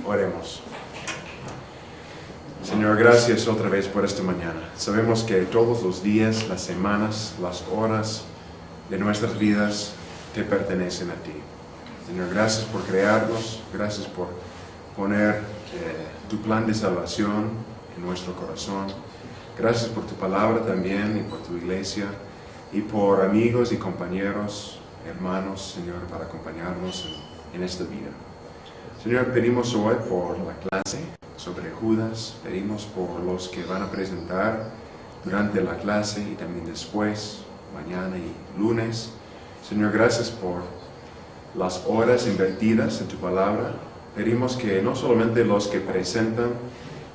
Oremos. Señor, gracias otra vez por esta mañana. Sabemos que todos los días, las semanas, las horas de nuestras vidas te pertenecen a ti. Señor, gracias por crearnos, gracias por poner tu plan de salvación en nuestro corazón. Gracias por tu palabra también y por tu iglesia y por amigos y compañeros, hermanos, Señor, para acompañarnos en esta vida. Señor, pedimos hoy por la clase sobre Judas, pedimos por los que van a presentar durante la clase y también después, mañana y lunes. Señor, gracias por las horas invertidas en tu palabra. Pedimos que no solamente los que presentan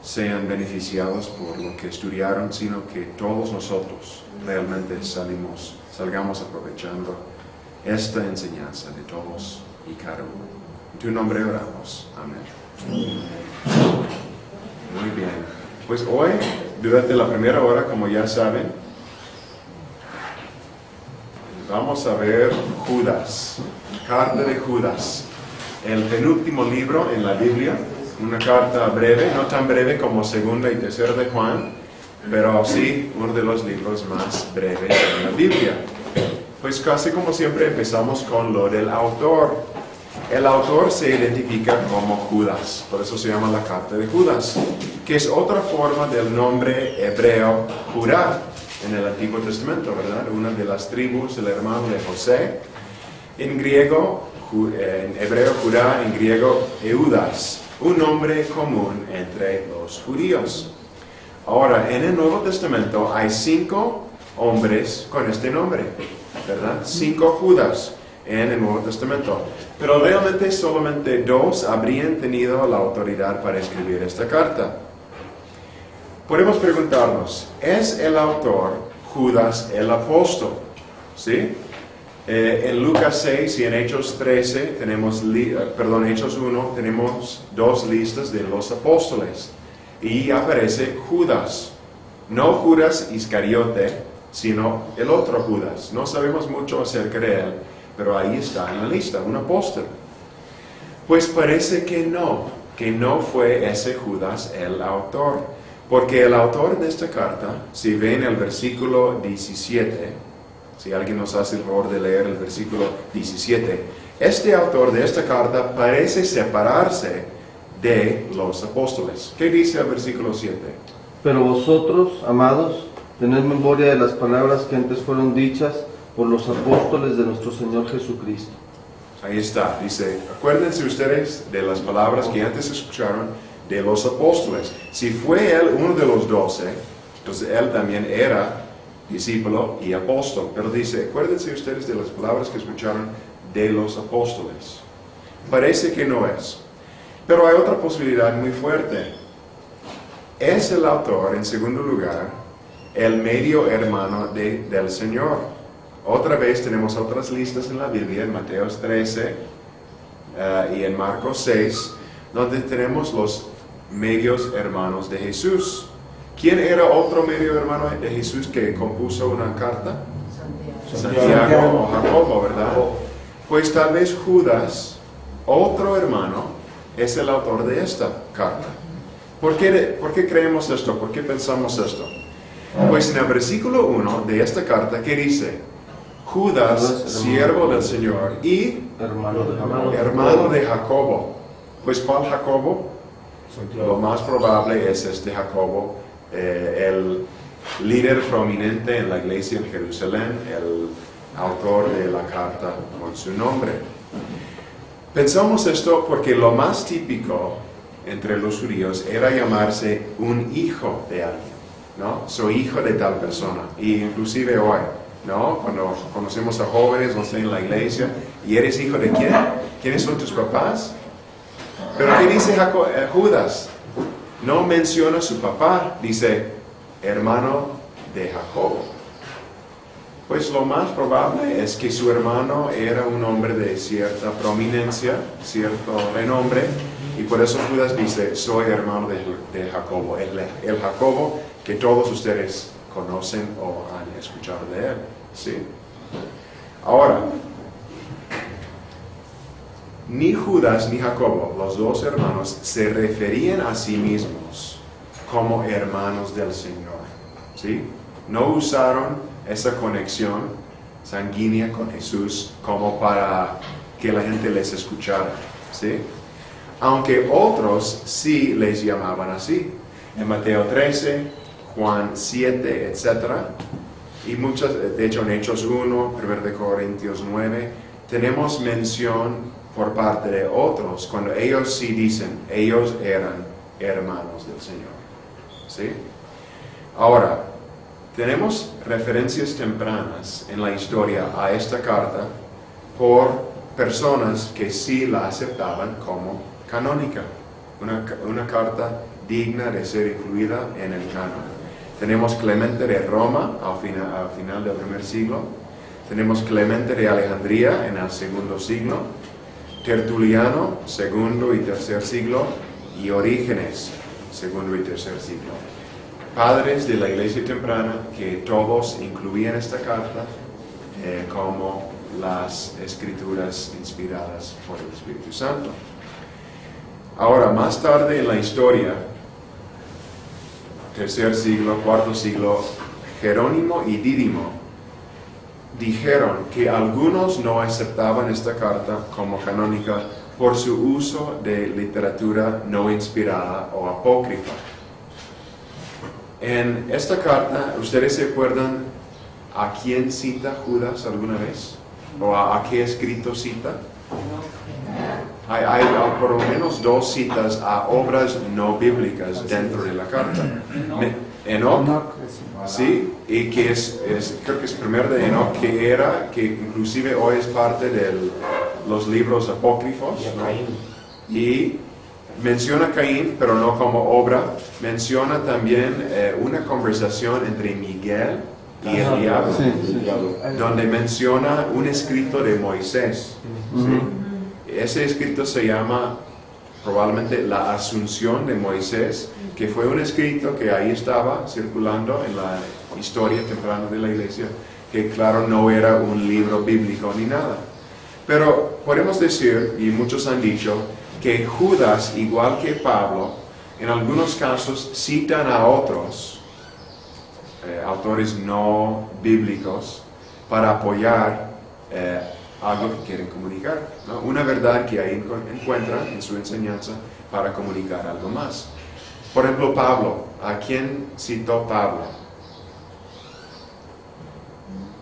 sean beneficiados por lo que estudiaron, sino que todos nosotros realmente salgamos aprovechando esta enseñanza de todos y cada uno. En tu nombre oramos. Amén. Muy bien. Pues hoy, durante la primera hora, como ya saben, vamos a ver Judas, carta de Judas, el penúltimo libro en la Biblia, una carta breve, no tan breve como segunda y tercera de Juan, pero sí uno de los libros más breves en la Biblia. Pues casi como siempre empezamos con lo del autor. El autor se identifica como Judas, por eso se llama la carta de Judas, que es otra forma del nombre hebreo Judá en el Antiguo Testamento, ¿verdad? Una de las tribus, el hermano de José. En griego, en hebreo Judá, en griego Eudas, un nombre común entre los judíos. Ahora, en el Nuevo Testamento hay 5 hombres con este nombre, ¿verdad? 5 Judas en el Nuevo Testamento. Pero realmente solamente 2 habrían tenido la autoridad para escribir esta carta. Podemos preguntarnos, ¿es el autor Judas el apóstol? ¿Sí? En Lucas 6 y en Hechos 13 Hechos 1 tenemos 2 listas de los apóstoles. Y aparece Judas. No Judas Iscariote, sino el otro Judas. No sabemos mucho acerca de él, pero ahí está en la lista, un apóstol. Pues parece que no fue ese Judas el autor. Porque el autor de esta carta, si ven el versículo 17, si alguien nos hace el favor de leer el versículo 17, este autor de esta carta parece separarse de los apóstoles. ¿Qué dice el versículo 7? Pero vosotros, amados, tened memoria de las palabras que antes fueron dichas por los apóstoles de nuestro Señor Jesucristo. Ahí está, dice, acuérdense ustedes de las palabras que antes escucharon de los apóstoles. Si fue él uno de los 12, entonces él también era discípulo y apóstol. Pero dice, acuérdense ustedes de las palabras que escucharon de los apóstoles. Parece que no es. Pero hay otra posibilidad muy fuerte. Es el autor, en segundo lugar, el medio hermano del Señor. Otra vez tenemos otras listas en la Biblia, en Mateo 13 y en Marcos 6, donde tenemos los medios hermanos de Jesús. ¿Quién era otro medio hermano de Jesús que compuso una carta? Santiago o Jacobo, ¿verdad? Pues tal vez Judas, otro hermano, es el autor de esta carta. ¿Por qué creemos esto? ¿Por qué pensamos esto? Pues en el versículo 1 de esta carta, ¿qué dice? Judas, siervo del Señor y hermano de Jacobo. Pues ¿cuál Jacobo? Lo más probable es este Jacobo, el líder prominente en la iglesia en Jerusalén, el autor de la carta con su nombre. Pensamos esto porque lo más típico entre los judíos era llamarse un hijo de alguien, ¿no? Soy hijo de tal persona. Y inclusive hoy, ¿no? Cuando conocemos a jóvenes, no sé, en la iglesia, ¿y eres hijo de quién? ¿Quiénes son tus papás? Pero ¿qué dice Judas? No menciona a su papá, dice hermano de Jacobo. Pues lo más probable es que su hermano era un hombre de cierta prominencia, cierto renombre, y por eso Judas dice, soy hermano de Jacobo, el Jacobo que todos ustedes conocen o han escuchado de él. ¿Sí? Ahora, Ni Judas ni Jacobo, los dos hermanos, se referían a sí mismos como hermanos del Señor. ¿Sí? No usaron esa conexión sanguínea con Jesús como para que la gente les escuchara. ¿Sí? Aunque otros sí les llamaban así. En Mateo 13, Juan 7, etc. Y muchas, de hecho en Hechos 1, 1 Corintios 9, tenemos mención por parte de otros, cuando ellos sí dicen, ellos eran hermanos del Señor. ¿Sí? Ahora, tenemos referencias tempranas en la historia a esta carta por personas que sí la aceptaban como canónica, una carta digna de ser incluida en el canon. Tenemos Clemente de Roma al final del primer siglo, tenemos Clemente de Alejandría en el segundo siglo, Tertuliano, segundo y tercer siglo, y Orígenes, segundo y tercer siglo. Padres de la iglesia temprana que todos incluían esta carta como las escrituras inspiradas por el Espíritu Santo. Ahora, más tarde en la historia, tercer siglo, cuarto siglo, Jerónimo y Dídimo dijeron que algunos no aceptaban esta carta como canónica por su uso de literatura no inspirada o apócrifa. En esta carta, ¿ustedes se acuerdan a quién cita Judas alguna vez? ¿O a qué escrito cita? Hay por lo menos dos citas a obras no bíblicas dentro de la carta. Enoch, sí, y que creo que es primero de Enoch, que inclusive hoy es parte de los libros apócrifos, ¿no? Y menciona a Caín, pero no como obra. Menciona también una conversación entre Miguel y el diablo, donde menciona un escrito de Moisés. ¿Sí? Ese escrito se llama probablemente la Asunción de Moisés, que fue un escrito que ahí estaba circulando en la historia temprana de la iglesia, que claro no era un libro bíblico ni nada. Pero podemos decir, y muchos han dicho, que Judas, igual que Pablo, en algunos casos citan a otros autores no bíblicos para apoyar algo que quieren comunicar, ¿no? Una verdad que ahí encuentran en su enseñanza para comunicar algo más. Por ejemplo, Pablo. ¿A quién citó Pablo?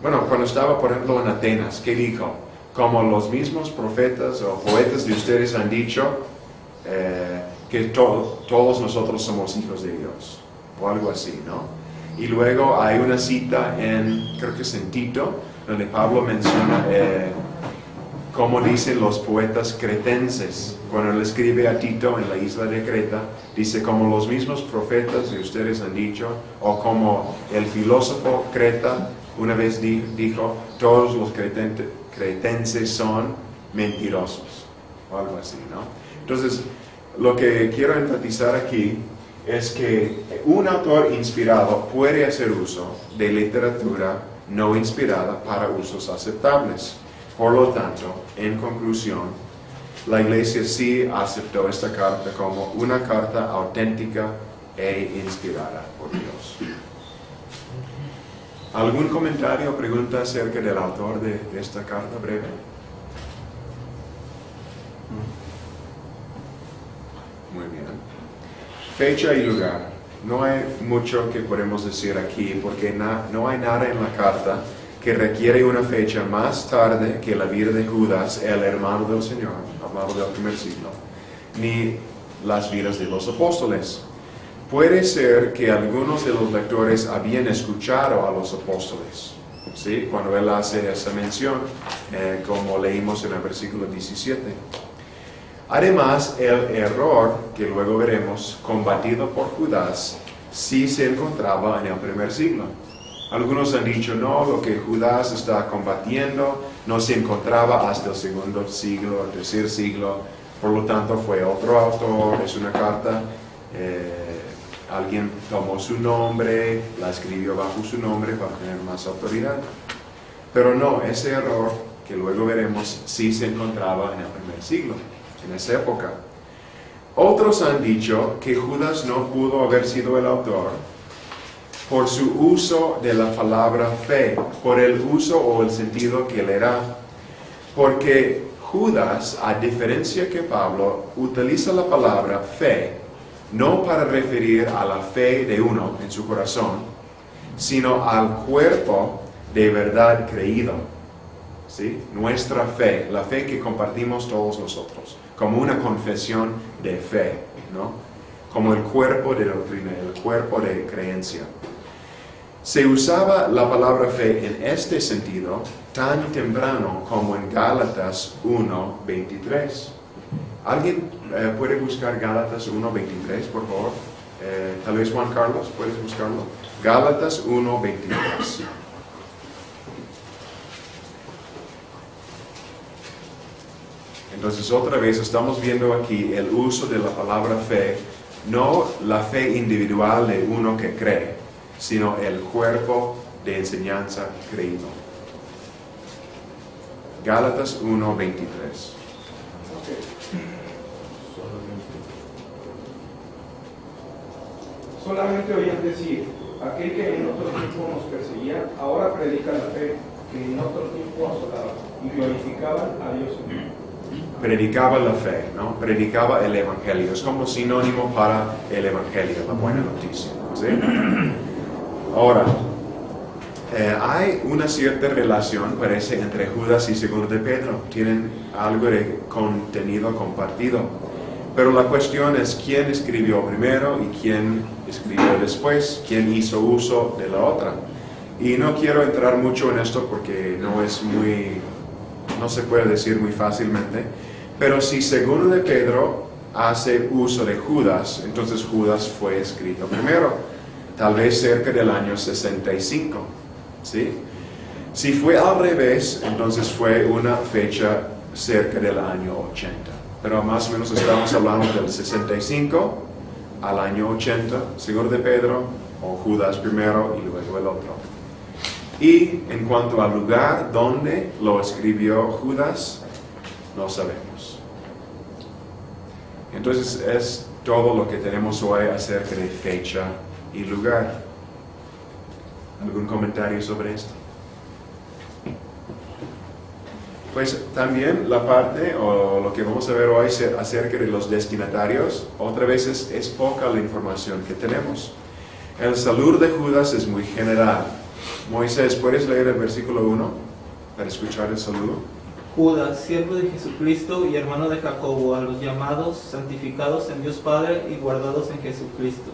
Bueno, cuando estaba, por ejemplo, en Atenas, ¿qué dijo? Como los mismos profetas o poetas de ustedes han dicho que todos nosotros somos hijos de Dios, o algo así, ¿no? Y luego hay una cita creo que es en Tito, donde Pablo menciona como dicen los poetas cretenses. Cuando él escribe a Tito en la isla de Creta, dice como los mismos profetas de ustedes han dicho, o como el filósofo Creta una vez dijo, todos los cretenses son mentirosos, o algo así, ¿no? Entonces, lo que quiero enfatizar aquí es que un autor inspirado puede hacer uso de literatura no inspirada para usos aceptables. Por lo tanto, en conclusión, la Iglesia sí aceptó esta carta como una carta auténtica e inspirada por Dios. ¿Algún comentario o pregunta acerca del autor de esta carta breve? Muy bien. Fecha y lugar. No hay mucho que podemos decir aquí porque no hay nada en la carta que requiere una fecha más tarde que la vida de Judas, el hermano del Señor, hablamos del primer siglo, ni las vidas de los apóstoles. Puede ser que algunos de los lectores habían escuchado a los apóstoles, ¿sí? Cuando él hace esa mención, como leímos en el versículo 17. Además, el error, que luego veremos, combatido por Judas, sí se encontraba en el primer siglo. Algunos han dicho, no, lo que Judas está combatiendo no se encontraba hasta el segundo siglo, el tercer siglo, por lo tanto fue otro autor, es una carta, alguien tomó su nombre, la escribió bajo su nombre para tener más autoridad. Pero no, ese error que luego veremos si se encontraba en el primer siglo, en esa época. Otros han dicho que Judas no pudo haber sido el autor por su uso de la palabra fe, por el uso o el sentido que le da. Porque Judas, a diferencia que Pablo, utiliza la palabra fe no para referir a la fe de uno en su corazón, sino al cuerpo de verdad creído. ¿Sí? Nuestra fe, la fe que compartimos todos nosotros, como una confesión de fe, ¿no? Como el cuerpo de doctrina, el cuerpo de creencia. Se usaba la palabra fe en este sentido tan temprano como en Gálatas 1:23. ¿Alguien puede buscar Gálatas 1:23, por favor? Tal vez Juan Carlos, ¿puedes buscarlo? Gálatas 1:23. Entonces, otra vez estamos viendo aquí el uso de la palabra fe, no la fe individual de uno que cree, sino el cuerpo de enseñanza creído. Gálatas 1:23. Solamente oían decir, aquel que en otro tiempo nos perseguía, ahora predica la fe, que en otro tiempo asolaba, y glorificaban a Dios en él. Predicaba la fe, ¿no? Predicaba el Evangelio. Es como sinónimo para el Evangelio, la buena noticia, ¿sí? Ahora, hay una cierta relación, parece, entre Judas y 2 de Pedro. Tienen algo de contenido compartido. Pero la cuestión es quién escribió primero y quién escribió después, quién hizo uso de la otra. Y no quiero entrar mucho en esto porque no se puede decir muy fácilmente. Pero si 2 de Pedro hace uso de Judas, entonces Judas fue escrito primero, tal vez cerca del año 65. ¿Sí? Si fue al revés, entonces fue una fecha cerca del año 80. Pero más o menos estamos hablando del 65 al año 80, 2 de Pedro, o Judas primero y luego el otro. Y en cuanto al lugar donde lo escribió Judas, no sabemos. Entonces es todo lo que tenemos hoy acerca de fecha y lugar. ¿Algún comentario sobre esto? Pues también la parte, o lo que vamos a ver hoy acerca de los destinatarios, otra vez es poca la información que tenemos. El saludo de Judas es muy general. Moisés, ¿puedes leer el versículo 1 para escuchar el saludo? Judas, siervo de Jesucristo y hermano de Jacobo, a los llamados, santificados en Dios Padre y guardados en Jesucristo.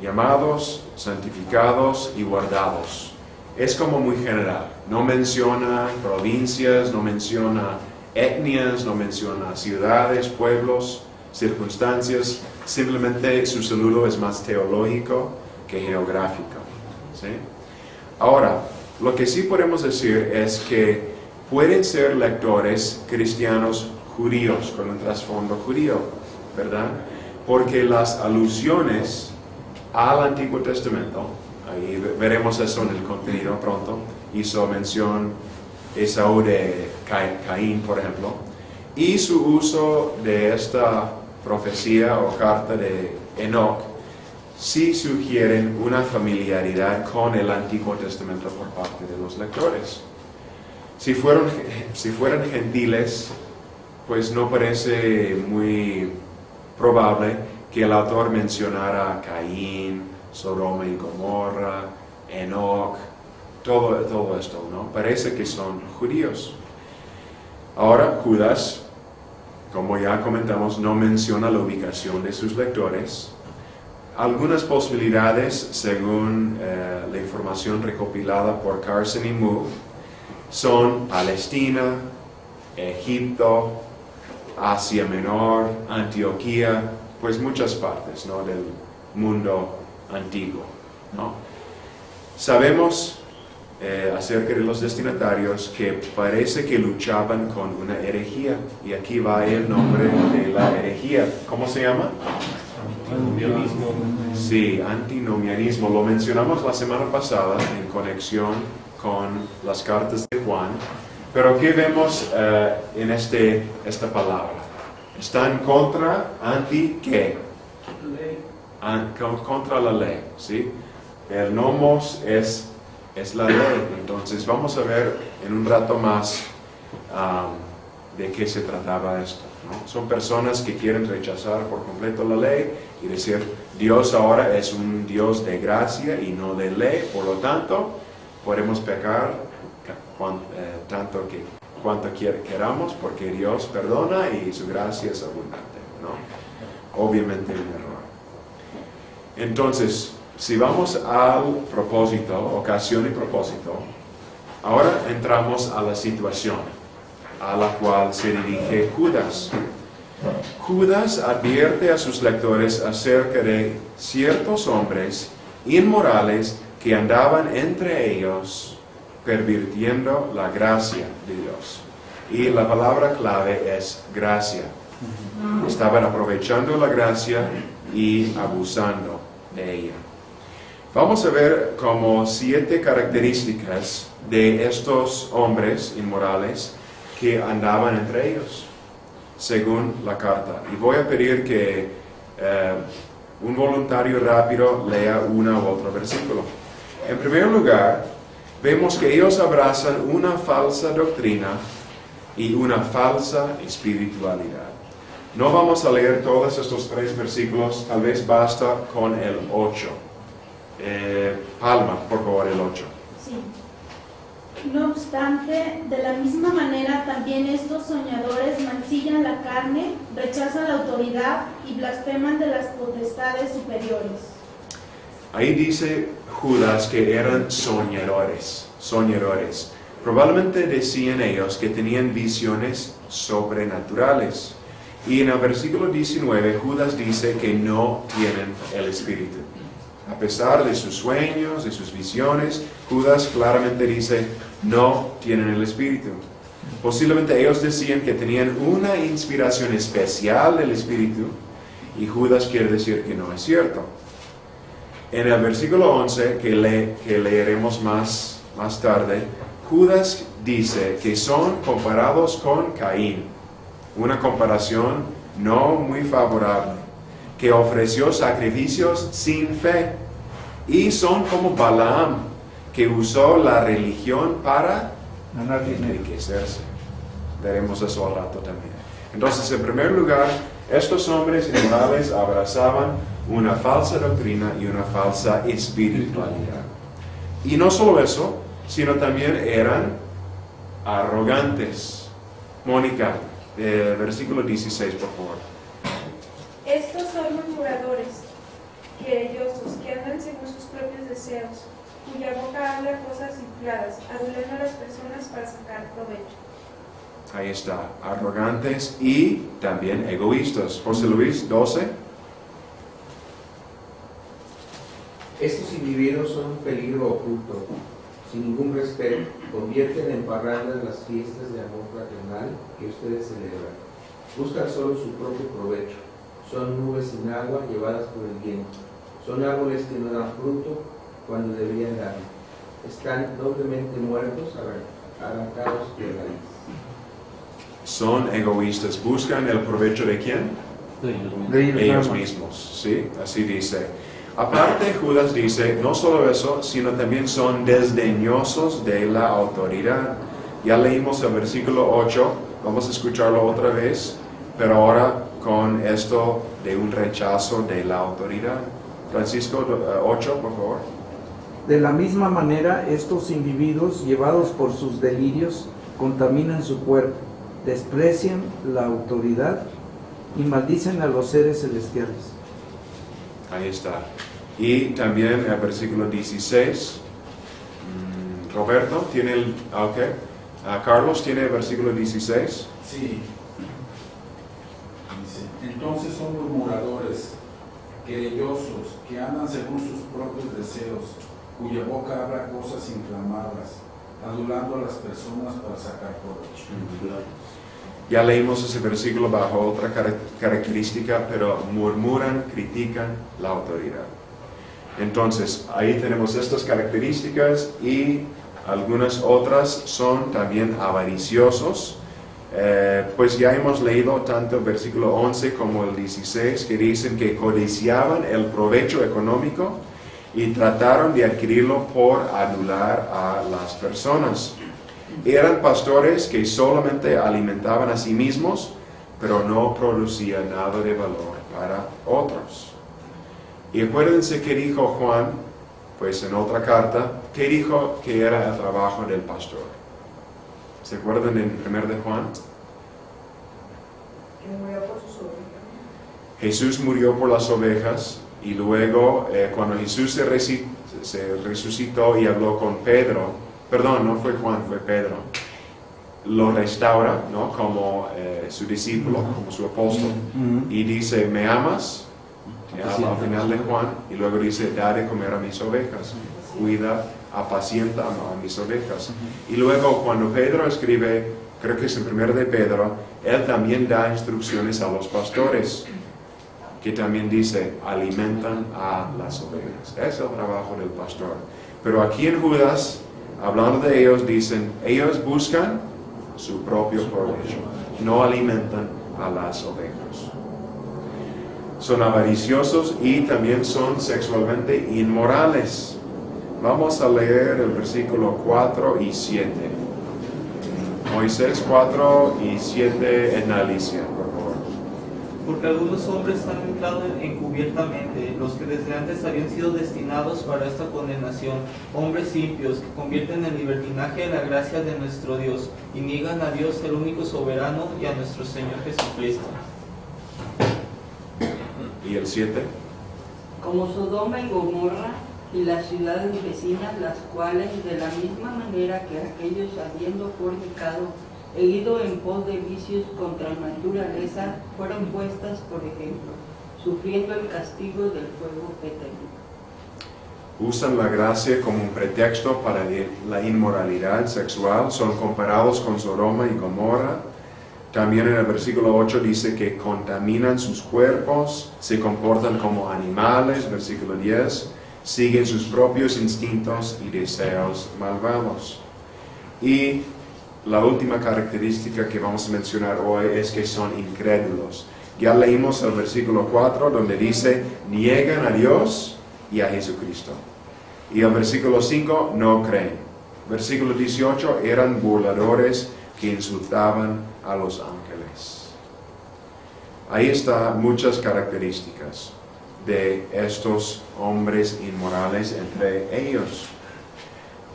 Llamados, santificados y guardados. Es como muy general. No menciona provincias, no menciona etnias, no menciona ciudades, pueblos, circunstancias. Simplemente su saludo es más teológico que geográfico. ¿Sí? Ahora, lo que sí podemos decir es que pueden ser lectores cristianos judíos, con un trasfondo judío, ¿verdad? Porque las alusiones al Antiguo Testamento, ahí veremos eso en el contenido pronto, hizo mención Esaú de Caín, por ejemplo, y su uso de esta profecía o carta de Enoc, sí sugieren una familiaridad con el Antiguo Testamento por parte de los lectores. Si fueran gentiles, pues no parece muy probable que el autor mencionara a Caín, Sodoma y Gomorra, Enoc, todo esto, ¿no? Parece que son judíos. Ahora, Judas, como ya comentamos, no menciona la ubicación de sus lectores. Algunas posibilidades, según la información recopilada por Carson y Moore, son Palestina, Egipto, Asia Menor, Antioquía, pues muchas partes, ¿no?, del mundo antiguo, ¿no? Sabemos acerca de los destinatarios que parece que luchaban con una herejía, y aquí va el nombre de la herejía. ¿Cómo se llama? Antinomianismo. Sí, antinomianismo. Lo mencionamos la semana pasada en conexión con las cartas de Juan. Pero ¿qué vemos en esta palabra? Está en contra, anti, ¿qué? Ley. Contra la ley, ¿sí? El nomos es la ley. Entonces vamos a ver en un rato más de qué se trataba esto, ¿no? Son personas que quieren rechazar por completo la ley y decir, Dios ahora es un Dios de gracia y no de ley, por lo tanto, podemos pecar tanto que cuanto queramos, porque Dios perdona y su gracia es abundante, ¿no? Obviamente un error. Entonces, si vamos al propósito, ocasión y propósito, ahora entramos a la situación a la cual se dirige Judas. Judas advierte a sus lectores acerca de ciertos hombres inmorales que andaban entre ellos pervirtiendo la gracia de Dios. Y la palabra clave es gracia. Estaban aprovechando la gracia y abusando de ella. Vamos a ver como 7 características de estos hombres inmorales que andaban entre ellos, según la carta. Y voy a pedir que un voluntario rápido lea una u otro versículo. En primer lugar, vemos que ellos abrazan una falsa doctrina y una falsa espiritualidad. No vamos a leer todos estos 3 versículos, tal vez basta con el 8. Palma, por favor, el 8. Sí. No obstante, de la misma manera también estos soñadores mancillan la carne, rechazan la autoridad y blasfeman de las potestades superiores. Ahí dice Judas que eran soñadores. Probablemente decían ellos que tenían visiones sobrenaturales. Y en el versículo 19, Judas dice que no tienen el Espíritu. A pesar de sus sueños, de sus visiones, Judas claramente dice, no tienen el Espíritu. Posiblemente ellos decían que tenían una inspiración especial del Espíritu, y Judas quiere decir que no es cierto. En el versículo 11, que leeremos más tarde, Judas dice que son comparados con Caín, una comparación no muy favorable, que ofreció sacrificios sin fe, y son como Balaam, que usó la religión para enriquecerse. Veremos eso al rato también. Entonces, en primer lugar, estos hombres inmorales abrazaban una falsa doctrina y una falsa espiritualidad. Y no solo eso, sino también eran arrogantes. Mónica, versículo 16, por favor. Estos son murmuradores, querellosos, que andan según sus propios deseos, cuya boca habla cosas infladas, adulando a las personas para sacar provecho. Ahí está, arrogantes y también egoístas. José Luis, 12. Estos individuos son un peligro oculto, sin ningún respeto, convierten en parrandas las fiestas de amor fraternal que ustedes celebran. Buscan solo su propio provecho, son nubes sin agua llevadas por el viento, son árboles que no dan fruto cuando deberían dar, están doblemente muertos, arrancados de raíz. Son egoístas, buscan el provecho de ¿quién? De Ellos mismos, ¿sí? Así dice. Aparte, Judas dice, no solo eso, sino también son desdeñosos de la autoridad. Ya leímos el versículo 8, vamos a escucharlo otra vez, pero ahora con esto de un rechazo de la autoridad. Francisco, 8, por favor. De la misma manera, estos individuos, llevados por sus delirios, contaminan su cuerpo, desprecian la autoridad y maldicen a los seres celestiales. Ahí está. Y también el versículo 16. Roberto, ¿tiene el...? Ok. Carlos, ¿tiene el versículo 16? Sí. Dice, entonces son murmuradores, querellosos, que andan según sus propios deseos, cuya boca habla cosas inflamadas, adulando a las personas para sacar provecho. Ya leímos ese versículo bajo otra característica, pero murmuran, critican la autoridad. Entonces, ahí tenemos estas características y Algunas otras son también avariciosos. Pues ya hemos leído tanto el versículo 11 como el 16 que dicen que codiciaban el provecho económico y trataron de adquirirlo por anular a las personas. Eran pastores que solamente alimentaban a sí mismos, pero no producían nada de valor para otros. Y acuérdense que dijo Juan, pues en otra carta, que dijo que era el trabajo del pastor. ¿Se acuerdan en 1 de Juan? Que murió por sus ovejas. Jesús murió por las ovejas y luego cuando Jesús se resucitó y habló con Pedro, perdón, no fue Juan, fue Pedro, lo restaura, ¿no? Como su discípulo, como su apóstol, y dice, ¿me amas? Al final de Juan, y luego dice, da de comer a mis ovejas, cuida, apacienta a mis ovejas. Y luego cuando Pedro escribe, creo que es el 1 de Pedro, él también da instrucciones a los pastores, que también dice, alimentan a las ovejas. Es el trabajo del pastor. Pero aquí en Judas, hablando de ellos, dicen, ellos buscan su propio provecho, no alimentan a las ovejas. Son avariciosos y también son sexualmente inmorales. Vamos a leer el versículo 4 y 7. Moisés 4 y 7 en Alicia, por favor. Porque algunos hombres han entrado encubiertamente, los que desde antes habían sido destinados para esta condenación, hombres impios que convierten en libertinaje la gracia de nuestro Dios y niegan a Dios el único soberano y a nuestro Señor Jesucristo. ¿Y el 7? Como Sodoma y Gomorra y las ciudades vecinas, las cuales de la misma manera que aquellos habiendo fornicado e ido en pos de vicios contra la naturaleza, fueron puestas por ejemplo, sufriendo el castigo del fuego eterno. Usan la gracia como un pretexto para la inmoralidad sexual, son comparados con Sodoma y Gomorra. También en el versículo 8 dice que contaminan sus cuerpos, se comportan como animales, versículo 10, siguen sus propios instintos y deseos malvados. Y la última característica que vamos a mencionar hoy es que son incrédulos. Ya leímos el versículo 4 donde dice, niegan a Dios y a Jesucristo. Y el versículo 5, no creen. Versículo 18, eran burladores que insultaban a los ángeles. Ahí están muchas características de estos hombres inmorales entre ellos.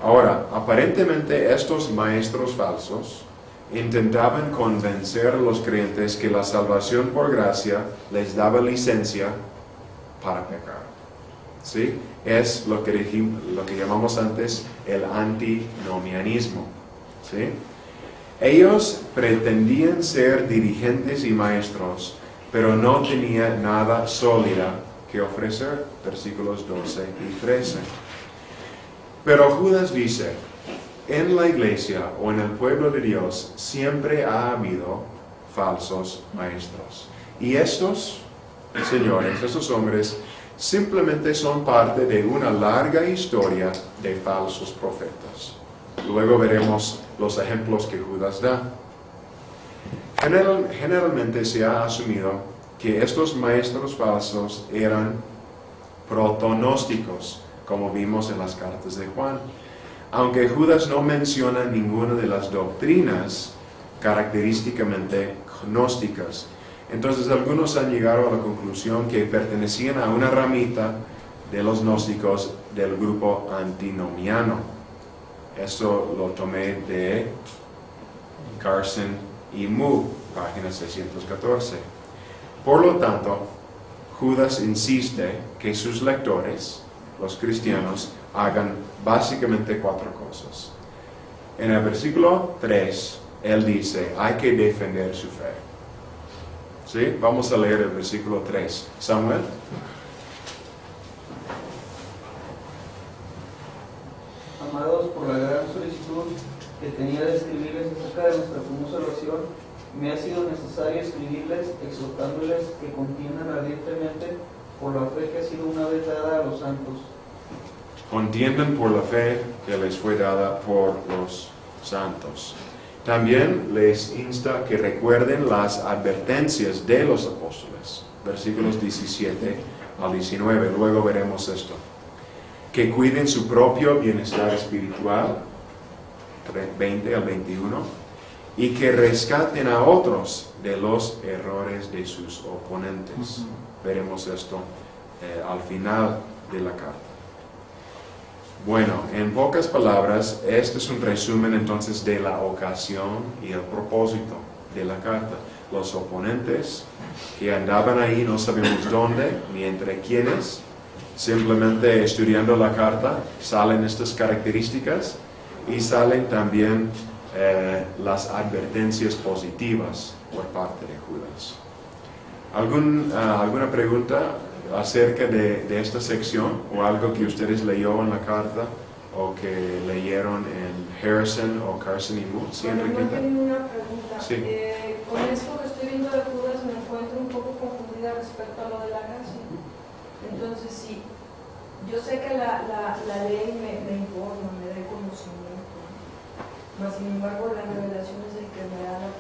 Ahora, aparentemente estos maestros falsos intentaban convencer a los creyentes que la salvación por gracia les daba licencia para pecar. ¿Sí? Es lo que llamamos antes el antinomianismo. ¿Sí? Ellos pretendían ser dirigentes y maestros, pero no tenían nada sólida que ofrecer. Versículos 12 y 13. Pero Judas dice, en la iglesia o en el pueblo de Dios siempre ha habido falsos maestros. Y estos señores, estos hombres, simplemente son parte de una larga historia de falsos profetas. Luego veremos los ejemplos que Judas da. Generalmente se ha asumido que estos maestros falsos eran protonósticos, como vimos en las cartas de Juan. Aunque Judas no menciona ninguna de las doctrinas característicamente gnósticas. Entonces algunos han llegado a la conclusión que pertenecían a una ramita de los gnósticos del grupo antinomiano. Esto lo tomé de Carson y Mu, página 614. Por lo tanto, Judas insiste que sus lectores, los cristianos, hagan básicamente 4 cosas. En el versículo 3, él dice, hay que defender su fe. ¿Sí? Vamos a leer el versículo 3. Samuel. Amados, por la gran solicitud que tenía de escribirles acerca de nuestra común salvación, me ha sido necesario escribirles, exhortándoles que contiendan ardientemente por la fe que ha sido una vez dada a los santos, Contiendan por la fe que les fue dada por los santos. También les insta que recuerden las advertencias de los apóstoles, versículos 17 al 19, luego veremos esto. Que cuiden su propio bienestar espiritual, 20 al 21, y que rescaten a otros de los errores de sus oponentes. Veremos esto al final de la carta. Bueno, en pocas palabras, este es un resumen entonces de la ocasión y el propósito de la carta. Los oponentes que andaban ahí, no sabemos dónde ni entre quiénes, simplemente estudiando la carta, salen estas características y salen también las advertencias positivas por parte de Judas. ¿Alguna pregunta acerca de esta sección o algo que ustedes leyó en la carta o que leyeron en Harrison o Carson y Moore? ¿Sí, bueno, Enriqueta? yo tengo una pregunta. Sí. Con esto que estoy viendo de Judas me encuentro un poco confundida respecto a lo de la gracia. Entonces, sí, yo sé que la ley me informa, me da conocimiento, mas sin embargo la revelación es el que me da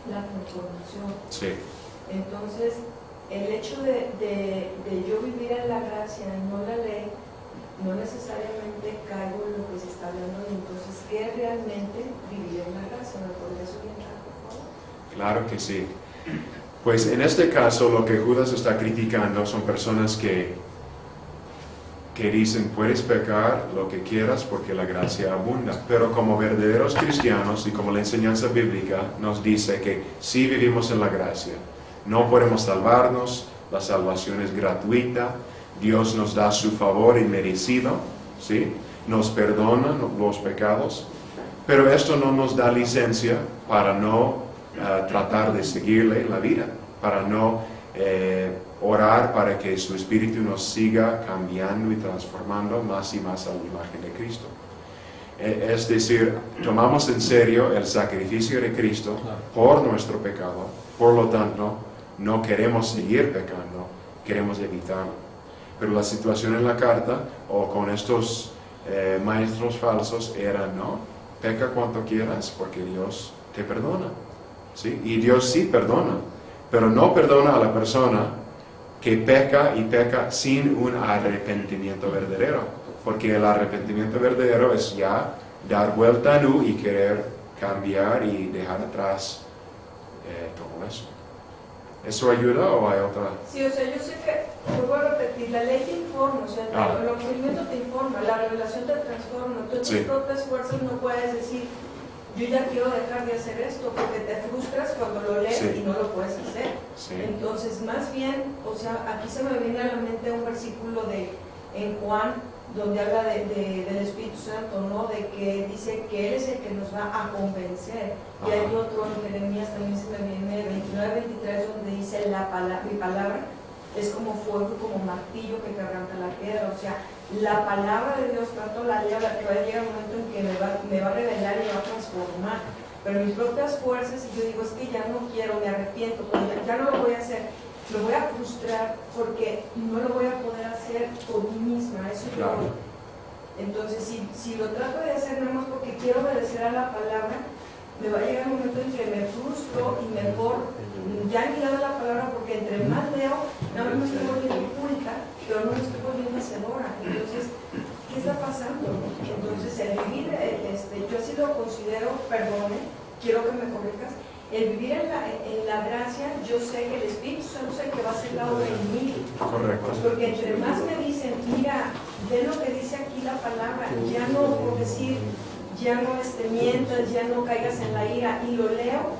la transformación. Sí. Entonces, el hecho de yo vivir en la gracia y no la ley, no necesariamente caigo en lo que se está hablando. Entonces, ¿qué es realmente vivir en la gracia? ¿Me podrías orientar, por favor? Claro que sí. Pues en este caso lo que Judas está criticando son personas que dicen puedes pecar lo que quieras porque la gracia abunda, pero como verdaderos cristianos y como la enseñanza bíblica nos dice que sí vivimos en la gracia, no podemos salvarnos, la salvación es gratuita, Dios nos da su favor inmerecido, ¿sí? Nos perdona los pecados, pero esto no nos da licencia para no tratar de seguirle la vida, para no orar para que su espíritu nos siga cambiando y transformando más y más a la imagen de Cristo. Es decir, tomamos en serio el sacrificio de Cristo por nuestro pecado, por lo tanto, no queremos seguir pecando, queremos evitarlo. Pero la situación en la carta, o con estos maestros falsos, era no, peca cuanto quieras porque Dios te perdona. ¿Sí? Y Dios sí perdona, pero no perdona a la persona que peca y peca sin un arrepentimiento verdadero, porque el arrepentimiento verdadero es ya dar vuelta a nu y querer cambiar y dejar atrás todo eso. ¿Eso ayuda o hay otra? Sí, o sea, yo sé que, vuelvo a repetir, la ley te informa, o sea, el conocimiento te informa, la revelación te transforma, tú en tus propias fuerzas no puedes decir, yo ya quiero dejar de hacer esto, porque te frustras cuando lo lees y no lo puedes hacer. Entonces, más bien, o sea, aquí se me viene a la mente un versículo en Juan, donde habla del Espíritu Santo, ¿no? De que dice que Él es el que nos va a convencer. Y hay otro en Jeremías, también se me viene 29-23, donde dice mi palabra es como fuego y como martillo que quebranta la piedra. O sea, la palabra de Dios, tanto la ley, la que va a llegar un momento en que me va a revelar y me va a transformar. Pero mis propias fuerzas, y yo digo, es que ya no quiero, me arrepiento, pero ya no lo voy a hacer. Me voy a frustrar porque no lo voy a poder hacer por mí misma, eso claro. Entonces, si lo trato de hacer nada más porque quiero obedecer a la palabra, me va a llegar un momento en que me frustro y mejor ya he mirado la palabra, porque entre más leo, no me estoy volviendo culta, pero no me estoy volviendo hacedora. Entonces, ¿qué está pasando? Entonces, el vivir, yo así lo considero, perdone, quiero que me corrijas, el vivir en la gracia, yo sé que el Espíritu Santo es el que va a hacer la obra en mí. Correcto. Porque entre más me dicen, mira, ve lo que dice aquí la palabra, ya no por decir, ya no mientas, ya no caigas en la ira, y lo leo,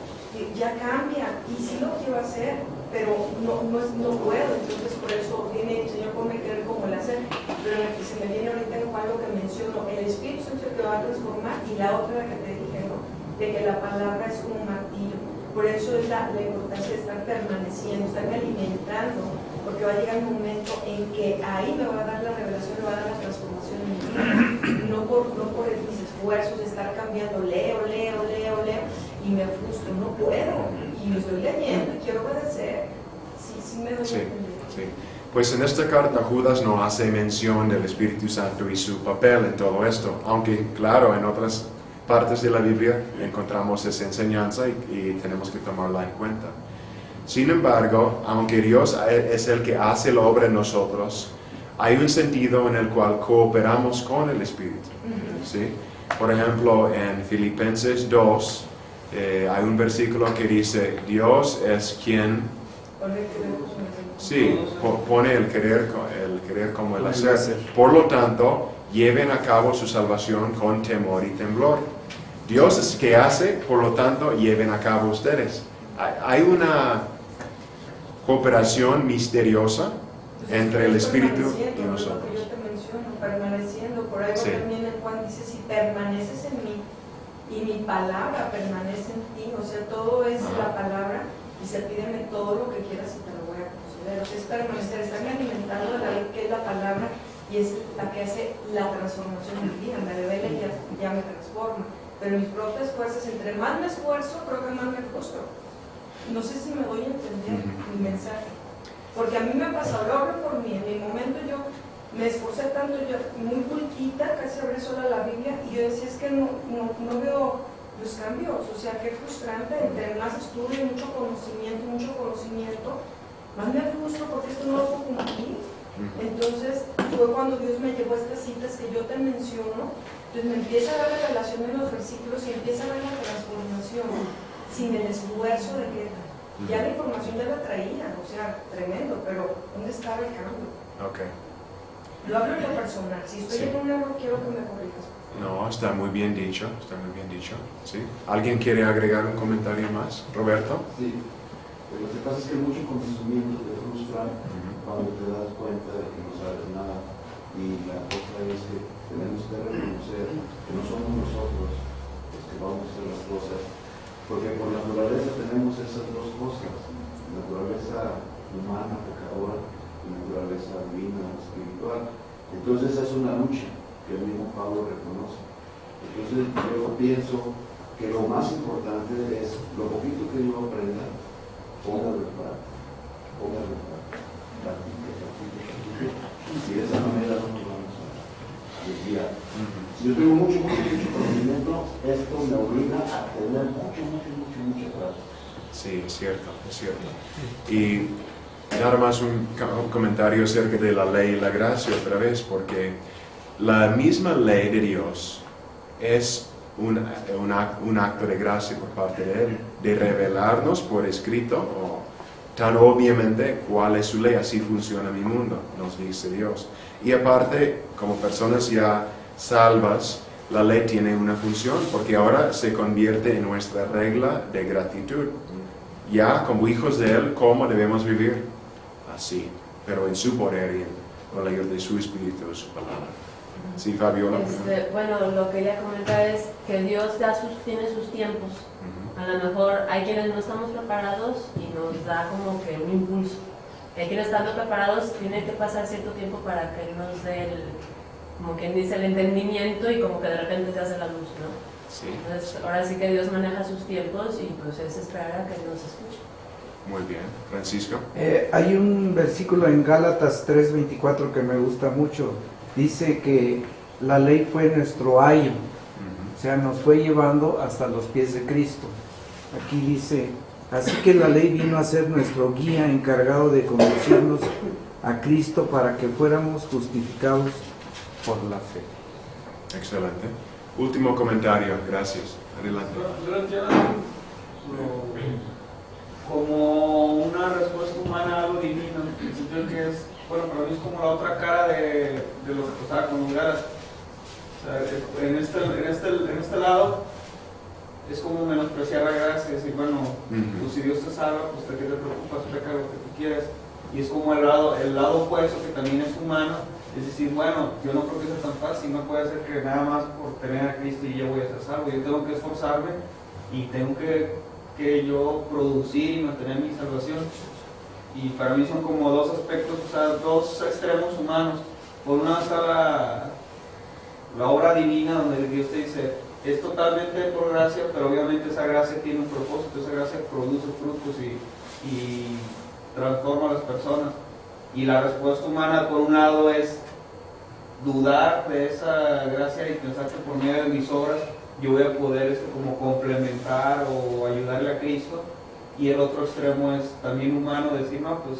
ya cambia, y sí lo quiero hacer, pero no puedo. Entonces, por eso viene el Señor, come querer como el hacer. Pero se me viene ahorita en Juan lo que menciono, el Espíritu Santo es el que va a transformar, y la otra que te dije, ¿no? De que la palabra es como un martillo. Por eso es la importancia de estar permaneciendo, estarme alimentando, porque va a llegar un momento en que ahí me va a dar la revelación, me va a dar la transformación en mi vida. No por mis esfuerzos de estar cambiando, leo, y me frustro, no puedo. Y lo estoy leyendo y quiero obedecer. Sí me doy a entender. Sí. Pues en esta carta Judas no hace mención del Espíritu Santo y su papel en todo esto, aunque claro, en otras partes de la Biblia encontramos esa enseñanza y tenemos que tomarla en cuenta. Sin embargo, aunque Dios es el que hace la obra en nosotros, hay un sentido en el cual cooperamos con el Espíritu, ¿sí? Por ejemplo, en Filipenses 2, hay un versículo que dice, Dios es quien pone el querer como el hacer. Por lo tanto, lleven a cabo su salvación con temor y temblor. Dios es que hace, por lo tanto, lleven a cabo ustedes. Hay una cooperación misteriosa entre el Espíritu y nosotros. Yo te menciono, permaneciendo. Por ahí también en Juan dice, si permaneces en mí y mi palabra permanece en ti, o sea, todo es la palabra, y se pídeme todo lo que quieras y te lo voy a conceder. O sea, es permanecer, estarme alimentando de la ley que es la palabra y es la que hace la transformación en mi vida. Me revela y ya me transforma. Pero mis propias fuerzas, entre más me esfuerzo, creo que más me frustro. No sé si me doy a entender mi mensaje. Porque a mí me ha pasado, lo hablo por mí, en mi momento yo me esforcé tanto, yo muy pulquita, casi abrí sola la Biblia, y yo decía, es que no veo los cambios, o sea, qué frustrante, entre más estudio, mucho conocimiento, más me frustro porque esto no lo puedo cumplir. Entonces fue cuando Dios me llevó a estas citas que yo te menciono, entonces me empieza a dar la relación en los versículos y empieza a ver la transformación, sin el esfuerzo de que ya la información ya la traía, o sea, tremendo, pero ¿dónde estaba el cambio? Okay. Lo hablo en lo personal, si estoy en un error quiero que me corrijas. No, está muy bien dicho, ¿sí? ¿Alguien quiere agregar un comentario más? ¿Roberto? Sí, lo que pasa es que mucho consumimiento te frustra cuando te das cuenta de que no sabes nada, y la cosa es que tenemos que reconocer que no somos nosotros los que vamos a hacer las cosas, porque por naturaleza tenemos esas dos cosas, naturaleza humana, pecadora, y naturaleza divina, espiritual. Entonces es una lucha que el mismo Pablo reconoce. Entonces yo pienso que lo más importante es lo poquito que yo aprenda, póngalo en práctica, y de esa manera no nos vamos a desviar. Si yo tengo mucho conocimiento, esto me obliga a tener mucha práctica. Sí, es cierto. Y nada más un comentario acerca de la ley y la gracia otra vez, porque la misma ley de Dios es un acto de gracia por parte de Él, de revelarnos por escrito, o tan obviamente cuál es su ley, así funciona mi mundo, nos dice Dios. Y aparte, como personas ya salvas, la ley tiene una función, porque ahora se convierte en nuestra regla de gratitud. Ya como hijos de Él, ¿cómo debemos vivir? Así, pero en su poder y con la ayuda de su Espíritu, de su palabra. Sí, Fabiola. Bueno, lo que ella comenta es que Dios tiene sus tiempos. A lo mejor hay quienes no estamos preparados y nos da como que un impulso. Hay quienes estando preparados, tiene que pasar cierto tiempo para que Él nos dé como quien dice, el entendimiento, y como que de repente se hace la luz, ¿no? Sí. Entonces, ahora sí que Dios maneja sus tiempos y pues es esperar a que nos escuche. Muy bien. Francisco. Hay un versículo en Gálatas 3:24 que me gusta mucho. Dice que la ley fue nuestro ayo, o sea, nos fue llevando hasta los pies de Cristo. Aquí dice, así que la ley vino a ser nuestro guía encargado de conducirnos a Cristo para que fuéramos justificados por la fe. Excelente. Último comentario, gracias. Adelante. Yo lo entiendo como una respuesta humana a algo divino, en el sentido que es, bueno, para mí es como la otra cara de lo que pasaba con los Gálatas. O sea, en este lado es como menospreciar la gracia, decir, bueno, pues si Dios te salva, pues ¿de qué te preocupas? Peca lo que tú quieras. Y es como el lado opuesto, que también es humano, es decir, bueno, yo no creo que sea tan fácil, no puede ser que nada más por tener a Cristo y ya voy a ser salvo. Yo tengo que esforzarme y tengo que yo producir y mantener mi salvación. Y para mí son como dos aspectos, o sea, dos extremos humanos. Por un lado está la obra divina, donde Dios te dice, es totalmente por gracia, pero obviamente esa gracia tiene un propósito, esa gracia produce frutos y transforma a las personas. Y la respuesta humana, por un lado, es dudar de esa gracia y pensar que por medio de mis obras yo voy a poder como complementar o ayudarle a Cristo. Y el otro extremo es también humano, decir, no, pues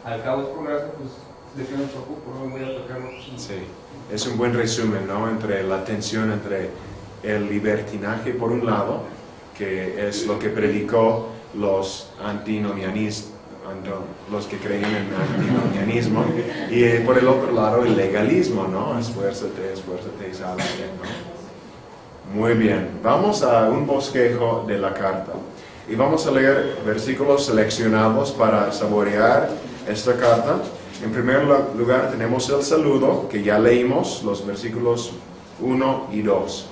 al cabo es por gracia, pues de qué me preocupo, no voy a tocarlo. Sí, es un buen resumen, ¿no? Entre la tensión entre el libertinaje por un lado, que es lo que predicó los antinomianistas, los que creían en el antinomianismo, y por el otro lado el legalismo, ¿no? Esfuérzate y sálvate, ¿no? Muy bien, vamos a un bosquejo de la carta y vamos a leer versículos seleccionados para saborear esta carta. En primer lugar tenemos el saludo, que ya leímos, los versículos 1 y 2.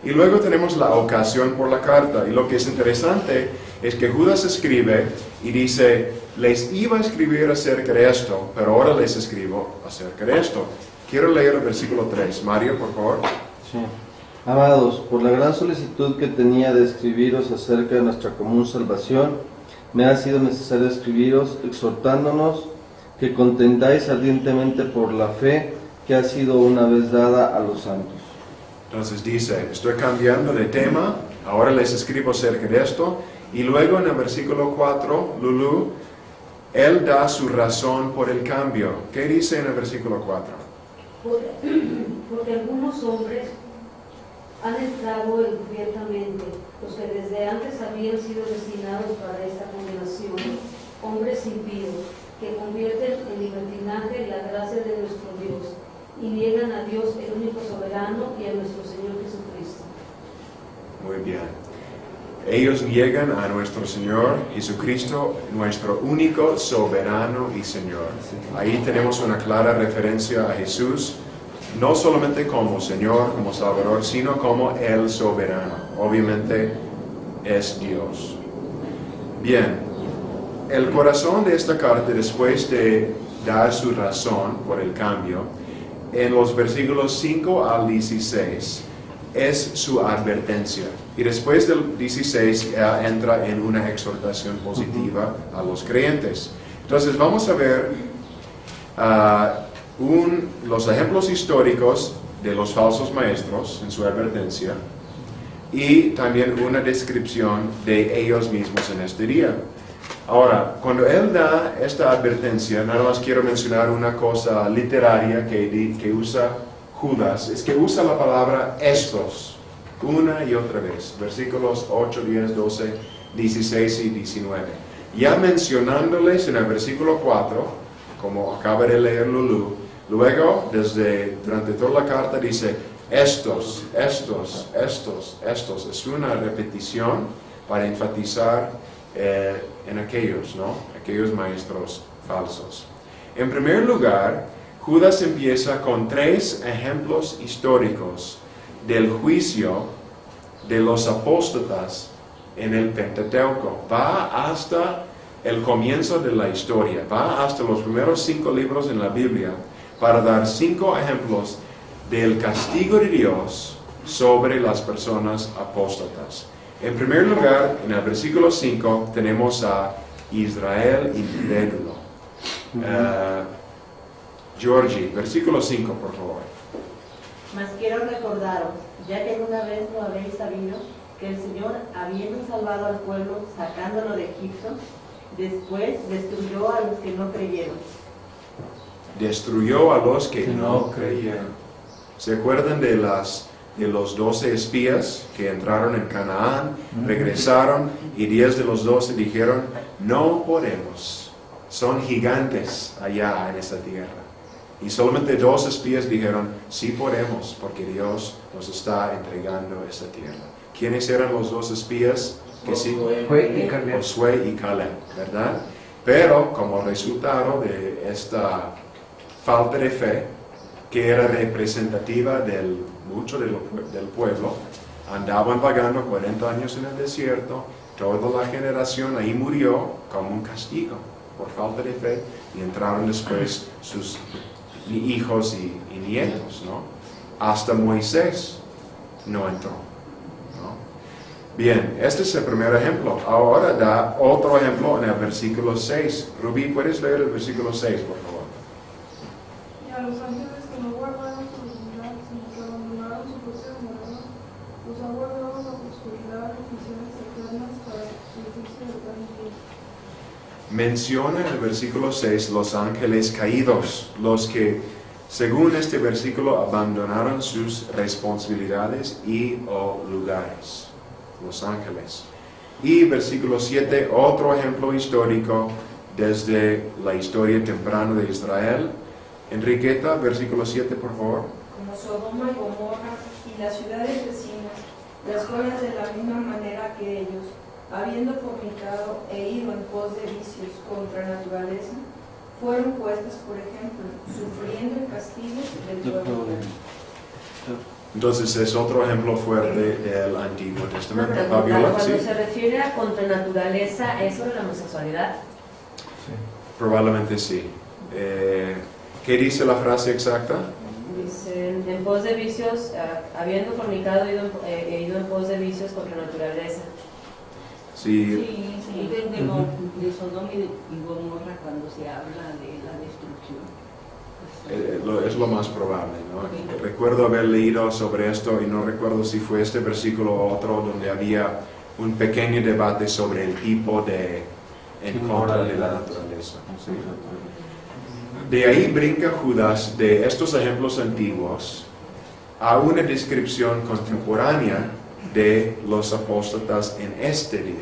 Y luego tenemos la ocasión por la carta. Y lo que es interesante es que Judas escribe y dice, les iba a escribir acerca de esto, pero ahora les escribo acerca de esto. Quiero leer el versículo 3. Mario, por favor. Sí. Amados, por la gran solicitud que tenía de escribiros acerca de nuestra común salvación, me ha sido necesario escribiros exhortándonos que contendáis ardientemente por la fe que ha sido una vez dada a los santos. Entonces dice, estoy cambiando de tema, ahora les escribo acerca de esto, y luego en el versículo 4, Lulu, él da su razón por el cambio. ¿Qué dice en el versículo 4? Porque algunos hombres han entrado encubiertamente, los que desde antes habían sido destinados para esta condenación, hombres impíos, que convierten en libertinaje la gracia de nuestro Dios y niegan a Dios, el único soberano, y a nuestro Señor Jesucristo. Muy bien. Ellos niegan a nuestro Señor Jesucristo, nuestro único soberano y Señor. Ahí tenemos una clara referencia a Jesús, no solamente como Señor, como Salvador, sino como el soberano. Obviamente es Dios. Bien, el corazón de esta carta, después de dar su razón por el cambio, en los versículos 5 al 16, es su advertencia. Y después del 16 entra en una exhortación positiva a los creyentes. Entonces vamos a ver los ejemplos históricos de los falsos maestros en su advertencia y también una descripción de ellos mismos en este día. Ahora, cuando él da esta advertencia, nada más quiero mencionar una cosa literaria que usa Judas, es que usa la palabra estos una y otra vez, versículos 8, 10, 12, 16 y 19. Ya mencionándoles en el versículo 4, como acaba de leer Lulu, luego, durante toda la carta dice, estos. Es una repetición para enfatizar en aquellos, ¿no? Aquellos maestros falsos. En primer lugar, Judas empieza con 3 ejemplos históricos del juicio de los apóstatas en el Pentateuco. Va hasta el comienzo de la historia, va hasta los primeros 5 libros en la Biblia para dar 5 ejemplos del castigo de Dios sobre las personas apóstatas. En primer lugar, en el versículo 5 tenemos a Israel incrédulo. Georgie, versículo 5, por favor. Mas quiero recordaros, ya que alguna vez lo habéis sabido, que el Señor, habiendo salvado al pueblo, sacándolo de Egipto, después destruyó a los que no creyeron. Destruyó a los que no creyeron. ¿Se acuerdan de los 12 espías que entraron en Canaán, regresaron y 10 de los 12 dijeron, no podemos, son gigantes allá en esa tierra? Y solamente 2 espías dijeron, sí podemos, porque Dios nos está entregando esta tierra. ¿Quiénes eran los 2 espías? Que sí, Josué y Caleb, ¿verdad? Pero como resultado de esta falta de fe, que era representativa del pueblo, andaban vagando 40 años en el desierto, toda la generación ahí murió como un castigo por falta de fe, y entraron después sus hijos y nietos, ¿no? Hasta Moisés no entró, ¿no? Bien, este es el primer ejemplo. Ahora da otro ejemplo en el versículo 6. Rubí, ¿puedes leer el versículo 6, por favor? Y a los ángeles que no guardaron su dignidad, sino que abandonaron su propia morada, los ha guardado la prosperidad y visiones eternas para el juicio de gran día. Menciona en el versículo 6 los ángeles caídos, los que, según este versículo, abandonaron sus responsabilidades y o lugares. Los ángeles. Y versículo 7, otro ejemplo histórico desde la historia temprana de Israel. Enriqueta, versículo 7, por favor. Como Sodoma y Gomorra y las ciudades vecinas, las cuales de la misma manera que ellos, habiendo fornicado e ido en pos de vicios contra naturaleza, fueron puestas, por ejemplo, sufriendo el castigo del fuego. Entonces es otro ejemplo fuerte del Antiguo Testamento. Cuando ¿Sí? se refiere a contra naturaleza, ¿es sobre la homosexualidad? Sí. Probablemente sí. ¿Qué dice la frase exacta? Dice, en pos de vicios, habiendo fornicado e ido en pos de vicios contra naturaleza. Sí. Sí, de Sodoma y Gomorra cuando se habla de la destrucción. Es lo más probable, ¿no? Recuerdo haber leído sobre esto y no recuerdo si fue este versículo o otro donde había un pequeño debate sobre el tipo de en contra de la naturaleza. ¿Sí? De ahí brinca Judas de estos ejemplos antiguos a una descripción contemporánea de los apóstatas en ese día,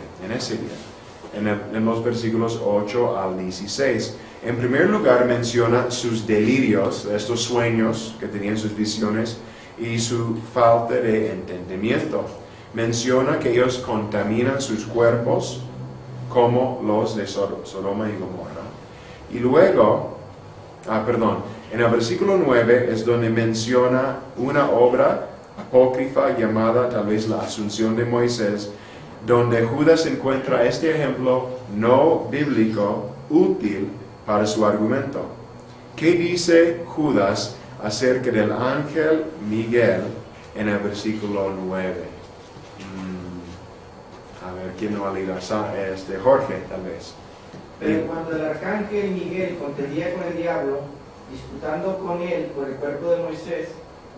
en los versículos 8 al 16. En primer lugar menciona sus delirios, estos sueños que tenían, sus visiones, y su falta de entendimiento. Menciona que ellos contaminan sus cuerpos como los de Sodoma y Gomorra. Y luego, en el versículo 9 es donde menciona una obra apócrifa llamada tal vez la Asunción de Moisés, donde Judas encuentra este ejemplo no bíblico útil para su argumento. ¿Qué dice Judas acerca del ángel Miguel en el versículo 9? A ver, ¿quién no ha leído? Jorge, tal vez. Pero cuando el arcángel Miguel contendía con el diablo, disputando con él por el cuerpo de Moisés,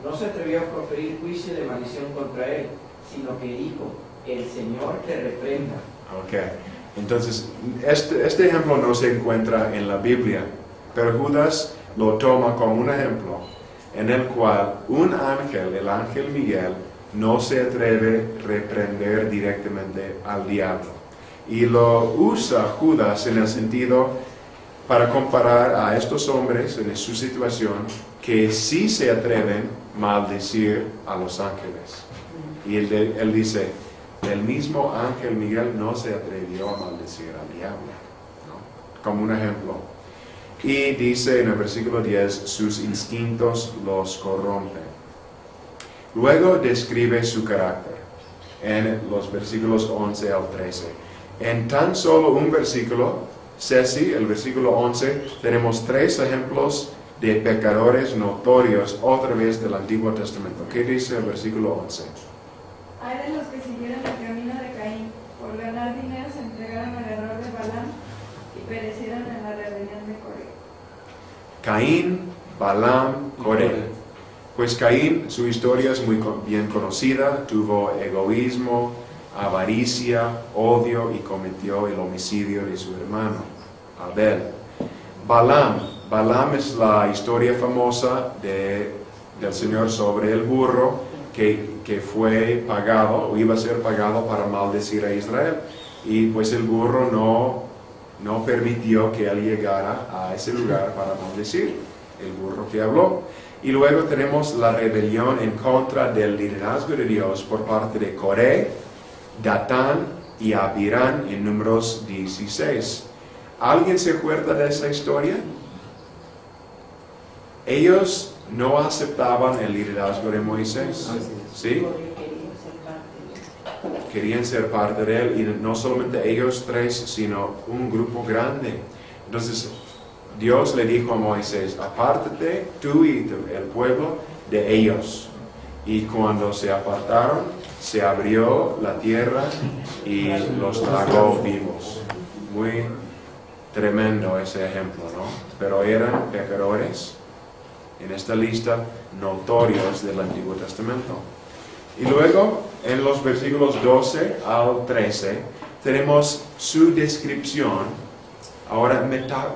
no se atrevió a proferir juicio de maldición contra él, sino que dijo, el Señor te reprenda. Ok. Entonces, este ejemplo no se encuentra en la Biblia, pero Judas lo toma como un ejemplo en el cual un ángel, el ángel Miguel, no se atreve a reprender directamente al diablo. Y lo usa Judas en el sentido para comparar a estos hombres en su situación que sí se atreven a maldecir a los ángeles. Y él dice, el mismo ángel Miguel no se atrevió a maldecir al diablo, ¿no? Como un ejemplo. Y dice en el versículo 10, sus instintos los corrompen. Luego describe su carácter en los versículos 11 al 13. En tan solo un versículo, Ceci, el versículo 11, tenemos 3 ejemplos de pecadores notorios otra vez del Antiguo Testamento. ¿Qué dice el versículo 11? Hay de los que siguieron el camino de Caín, por ganar dinero se entregaron al error de Balaam y perecieron en la rebelión de Coré. Caín, Balaam, Coré. Pues Caín, su historia es muy bien conocida, tuvo egoísmo, avaricia, odio y cometió el homicidio de su hermano, Abel. Balaam es la historia famosa del Señor sobre el burro que fue pagado o iba a ser pagado para maldecir a Israel. Y pues el burro no permitió que él llegara a ese lugar para maldecir, el burro que habló. Y luego tenemos la rebelión en contra del liderazgo de Dios por parte de Coré, Datán y Abirán en Números 16. ¿Alguien se acuerda de esa historia? Ellos no aceptaban el liderazgo de Moisés, ¿sí? Querían ser parte de él, y no solamente ellos 3, sino un grupo grande. Entonces, Dios le dijo a Moisés, apártate tú y el pueblo de ellos. Y cuando se apartaron, se abrió la tierra y los tragó vivos. Muy tremendo ese ejemplo, ¿no? Pero eran pecadores en esta lista notorios del Antiguo Testamento. Y luego, en los versículos 12 al 13, tenemos su descripción, ahora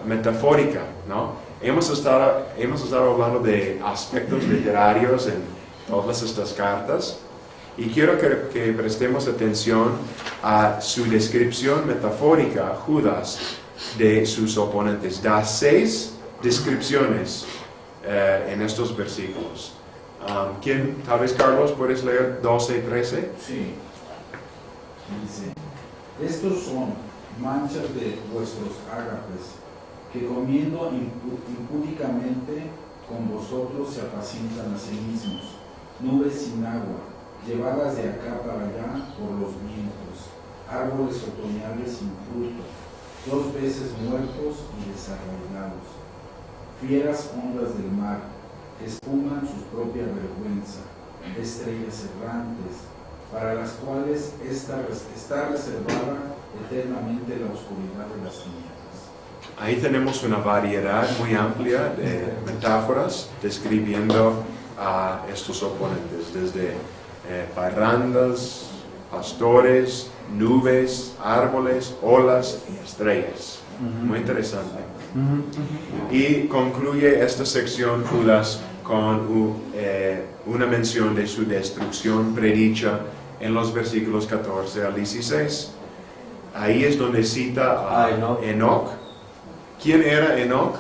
metafórica, ¿no? Hemos estado hablando de aspectos literarios en todas estas cartas, y quiero que prestemos atención a su descripción metafórica, Judas, de sus oponentes. Da 6 descripciones en estos versículos. ¿Quién? Tal vez Carlos, ¿puedes leer 12 y 13? Sí. Dice, estos son manchas de vuestros ágapes, que comiendo impúdicamente con vosotros se apacientan a sí mismos, nubes sin agua, llevadas de acá para allá por los vientos, árboles otoñales sin fruto, 2 veces muertos y desarraigados, fieras ondas del mar, que espuman su propia vergüenza, estrellas errantes, para las cuales está reservada eternamente la oscuridad de las tinieblas. Ahí tenemos una variedad muy amplia de metáforas describiendo a estos oponentes, desde parrandas, pastores, nubes, árboles, olas y estrellas. Muy interesante. Y concluye esta sección Judas con una mención de su destrucción predicha en los versículos 14 al 16. Ahí es donde cita a Enoc. ¿Quién era Enoc?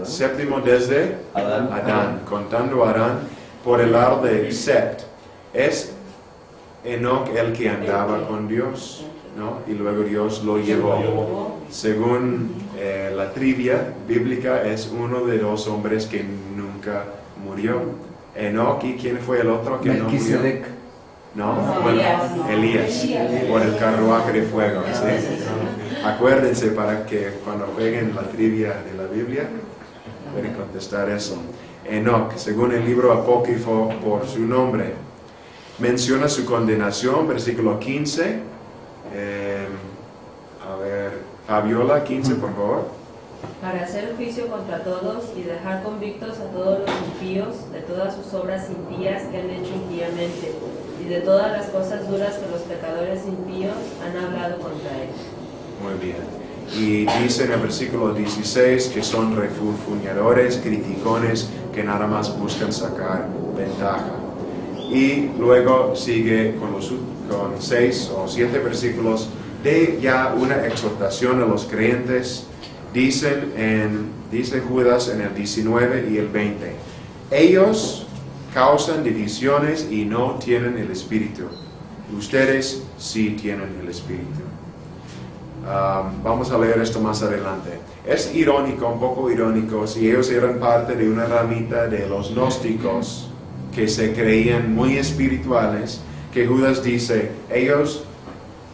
Séptimo desde Adán. Contando a Adán por el lado de Set. Es Enoc el que andaba con Dios, ¿no? Y luego Dios lo llevó. Según la trivia bíblica, es uno de 2 hombres que nunca murió. Enoc, ¿y quién fue el otro que no murió? No, bueno, Elías, por el carruaje de fuego. ¿Sí? Acuérdense para que cuando jueguen la trivia de la Biblia pueden contestar eso. Enoc, según el libro apócrifo por su nombre, menciona su condenación, versículo 15. Fabiola, 15, por favor. Para hacer juicio contra todos y dejar convictos a todos los impíos de todas sus obras impías que han hecho impíamente y de todas las cosas duras que los pecadores impíos han hablado contra él. Muy bien. Y dice en el versículo 16 que son refunfuñadores, criticones, que nada más buscan sacar ventaja. Y luego sigue con 6 o 7 versículos de ya una exhortación a los creyentes. Dice Judas en el 19 y el 20, ellos causan divisiones y no tienen el Espíritu. Ustedes sí tienen el Espíritu. Vamos a leer esto más adelante. Es irónico, un poco irónico, si ellos eran parte de una ramita de los gnósticos que se creían muy espirituales, que Judas dice, ellos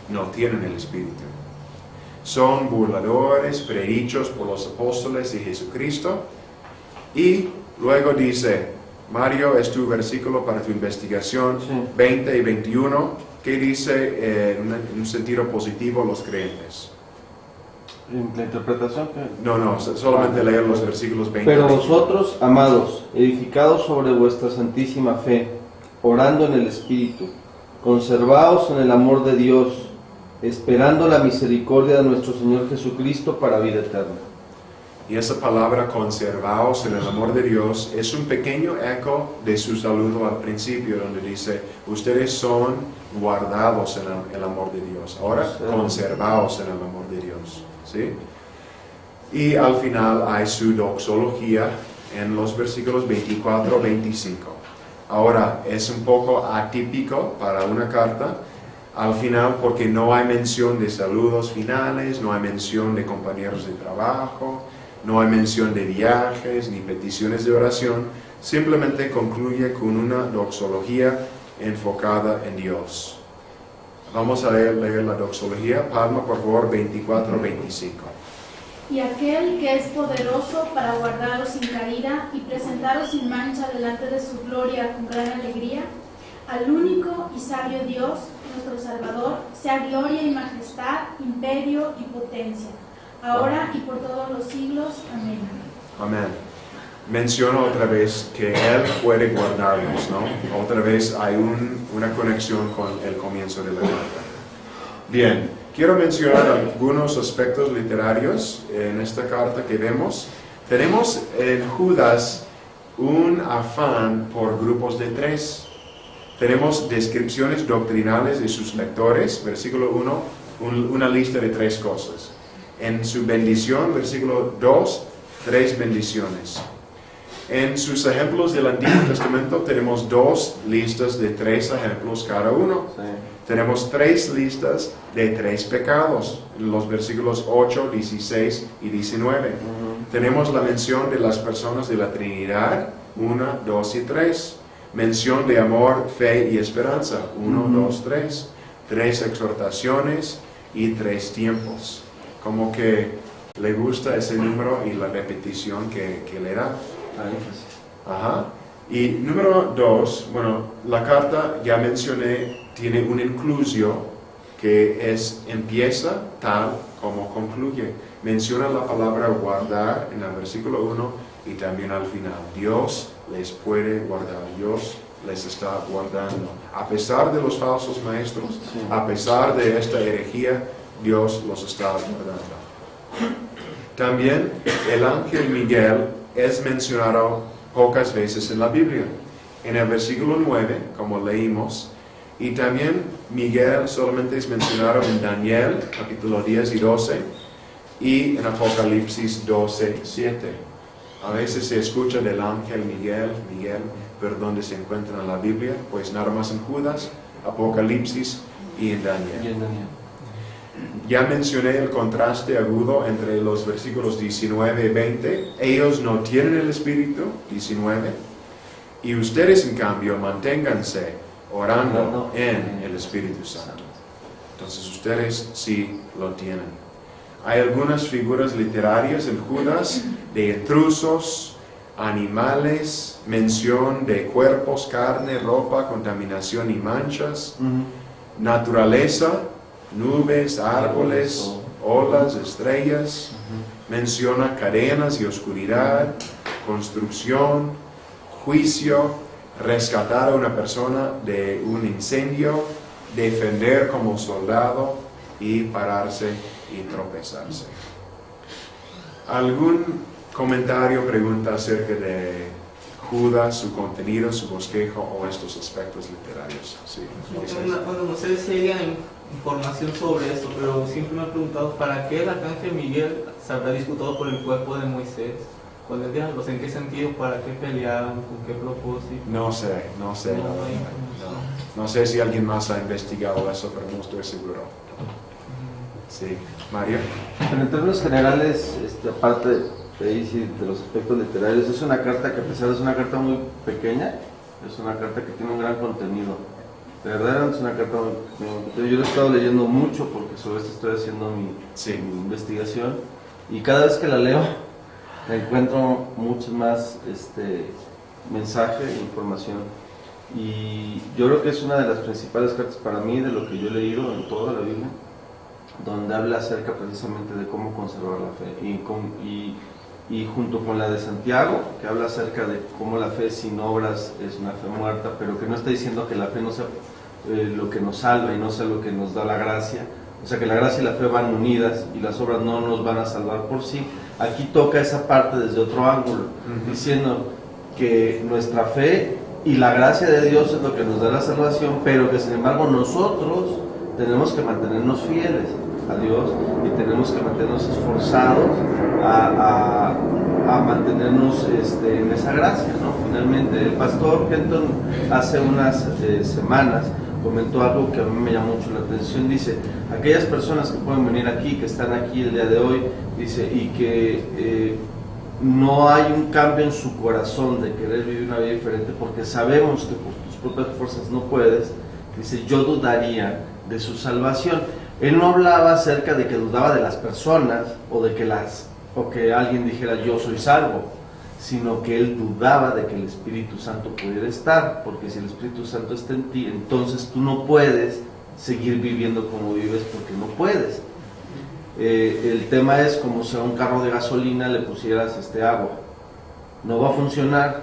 no tienen el Espíritu. Son burladores, predichos por los apóstoles de Jesucristo. Y luego dice, Mario, es tu versículo para tu investigación, 20 y 21, que dice en un sentido positivo los creyentes. ¿La interpretación? No, solamente leer los versículos 20. Pero vosotros, amados, edificados sobre vuestra santísima fe, orando en el Espíritu, conservaos en el amor de Dios, esperando la misericordia de nuestro Señor Jesucristo para vida eterna. Y esa palabra conservaos en el amor de Dios es un pequeño eco de su saludo al principio, donde dice, ustedes son guardados en el amor de Dios. Ahora, conservaos en el amor de Dios. ¿Sí? Y al final hay su doxología en los versículos 24-25. Ahora, es un poco atípico para una carta, al final, porque no hay mención de saludos finales, no hay mención de compañeros de trabajo, no hay mención de viajes ni peticiones de oración, simplemente concluye con una doxología enfocada en Dios. Vamos a leer la doxología. Palma, por favor, 24-25. y aquel que es poderoso para guardaros sin caída y presentaros sin mancha delante de su gloria con gran alegría, al único y sabio Dios, nuestro Salvador, sea gloria y majestad, imperio y potencia, ahora y por todos los siglos. Amén. Amén. Menciono otra vez que Él puede guardarnos, ¿no? Otra vez hay una conexión con el comienzo de la carta. Bien, quiero mencionar algunos aspectos literarios en esta carta que vemos. Tenemos en Judas un afán por grupos de 3. Tenemos descripciones doctrinales de sus lectores, versículo 1, una lista de 3 cosas. En su bendición, versículo 2, 3 bendiciones. En sus ejemplos del Antiguo Testamento tenemos 2 listas de 3 ejemplos cada uno. Sí. Tenemos 3 listas de 3 pecados, en los versículos 8, 16 y 19. Tenemos la mención de las personas de la Trinidad, 1, 2 y 3. Mención de amor, fe y esperanza, 1, 2, 3. 3 exhortaciones y 3 tiempos. Como que le gusta ese número y la repetición que le da. Ajá. Y número 2, bueno, la carta, ya mencioné, tiene un inclusio que empieza tal como concluye. Menciona la palabra guardar en el versículo 1 y también al final. Dios les puede guardar, Dios les está guardando. A pesar de los falsos maestros, a pesar de esta herejía, Dios los está guardando. También el ángel Miguel es mencionado pocas veces en la Biblia. En el versículo 9, como leímos, y también Miguel solamente es mencionado en Daniel, capítulo 10 y 12, y en Apocalipsis 12, 7. A veces se escucha del ángel Miguel, pero ¿dónde se encuentra en la Biblia? Pues nada más en Judas, Apocalipsis y en Daniel. Ya mencioné el contraste agudo entre los versículos 19 y 20. Ellos no tienen el Espíritu, 19, y ustedes en cambio manténganse orando en el Espíritu Santo. Entonces ustedes sí lo tienen. Hay algunas figuras literarias en Judas de intrusos, animales, mención de cuerpos, carne, ropa, contaminación y manchas, naturaleza, nubes, árboles, olas, estrellas, menciona cadenas y oscuridad, construcción, juicio, rescatar a una persona de un incendio, defender como soldado y pararse y tropezarse. ¿Algún comentario, pregunta acerca de Judas, su contenido, su bosquejo o estos aspectos literarios? Sí, bueno, no sé si hay información sobre esto, pero siempre me he preguntado ¿para qué el arcángel Miguel se habrá disputado por el cuerpo de Moisés? ¿Con el diablo? ¿En qué sentido? ¿Para qué peleaban? ¿Con qué propósito? No sé. No sé si alguien más ha investigado eso, pero no estoy seguro. Sí, Mario. Pero en términos generales, aparte de los aspectos literarios, es una carta que a pesar de ser una carta muy pequeña, es una carta que tiene un gran contenido. De verdad es una carta muy... Yo lo he estado leyendo mucho porque sobre esto estoy haciendo mi investigación y cada vez que la leo encuentro mucho más mensaje e información. Y yo creo que es una de las principales cartas para mí de lo que yo he leído en toda la Biblia, donde habla acerca precisamente de cómo conservar la fe y junto con la de Santiago, que habla acerca de cómo la fe sin obras es una fe muerta, pero que no está diciendo que la fe no sea lo que nos salva y no sea lo que nos da la gracia, o sea que la gracia y la fe van unidas y las obras no nos van a salvar por sí. Aquí toca esa parte desde otro ángulo, diciendo que nuestra fe y la gracia de Dios es lo que nos da la salvación, pero que sin embargo nosotros tenemos que mantenernos fieles a Dios y tenemos que mantenernos esforzados a mantenernos en esa gracia, ¿no? Finalmente, el pastor Kenton hace unas semanas comentó algo que a mí me llamó mucho la atención. Dice, aquellas personas que pueden venir aquí, que están aquí el día de hoy, dice, y que no hay un cambio en su corazón de querer vivir una vida diferente porque sabemos que por tus propias fuerzas no puedes, dice, yo dudaría de su salvación. Él no hablaba acerca de que dudaba de las personas o de que las o que alguien dijera yo soy salvo, sino que él dudaba de que el Espíritu Santo pudiera estar, porque si el Espíritu Santo está en ti, entonces tú no puedes seguir viviendo como vives porque no puedes. El tema es como si a un carro de gasolina le pusieras agua. No va a funcionar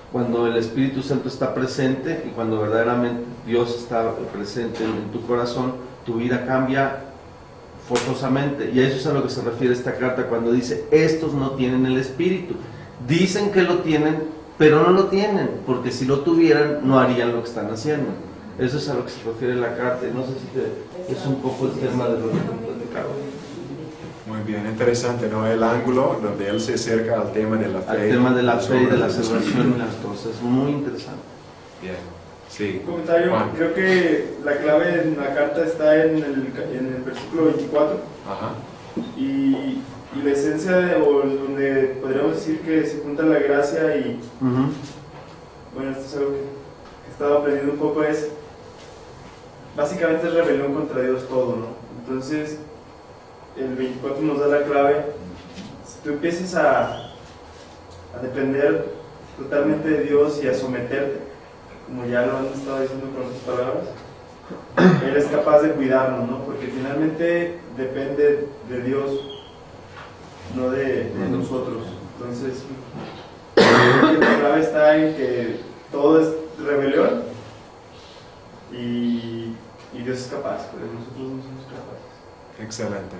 cuando el Espíritu Santo está presente y cuando verdaderamente Dios está presente en tu corazón, tu vida cambia forzosamente. Y a eso es a lo que se refiere esta carta cuando dice, estos no tienen el Espíritu. Dicen que lo tienen, pero no lo tienen, porque si lo tuvieran no harían lo que están haciendo. Eso es a lo que se refiere la carta. No sé si es un poco el tema de lo que platicaba. Muy bien, interesante, ¿no? El ángulo donde él se acerca al tema de la fe. Al tema de la fe y de la salvación y las cosas. Muy interesante. Bien, sí. Un comentario, Juan. creo que la clave en la carta está en el versículo 24. Ajá. Y la esencia, o donde podríamos decir que se junta la gracia y... Bueno, esto es algo que he estado aprendiendo un poco, es... Básicamente es rebelión contra Dios todo, ¿no? Entonces, el 24 nos da la clave. Si tú empiezas a depender totalmente de Dios y a someterte, como ya lo han estado diciendo con otras palabras, Él es capaz de cuidarnos, ¿no? Porque finalmente depende de Dios, no de nosotros. Entonces, la clave está en que todo es rebelión y Dios es capaz, pero nosotros no somos capaces. Excelente.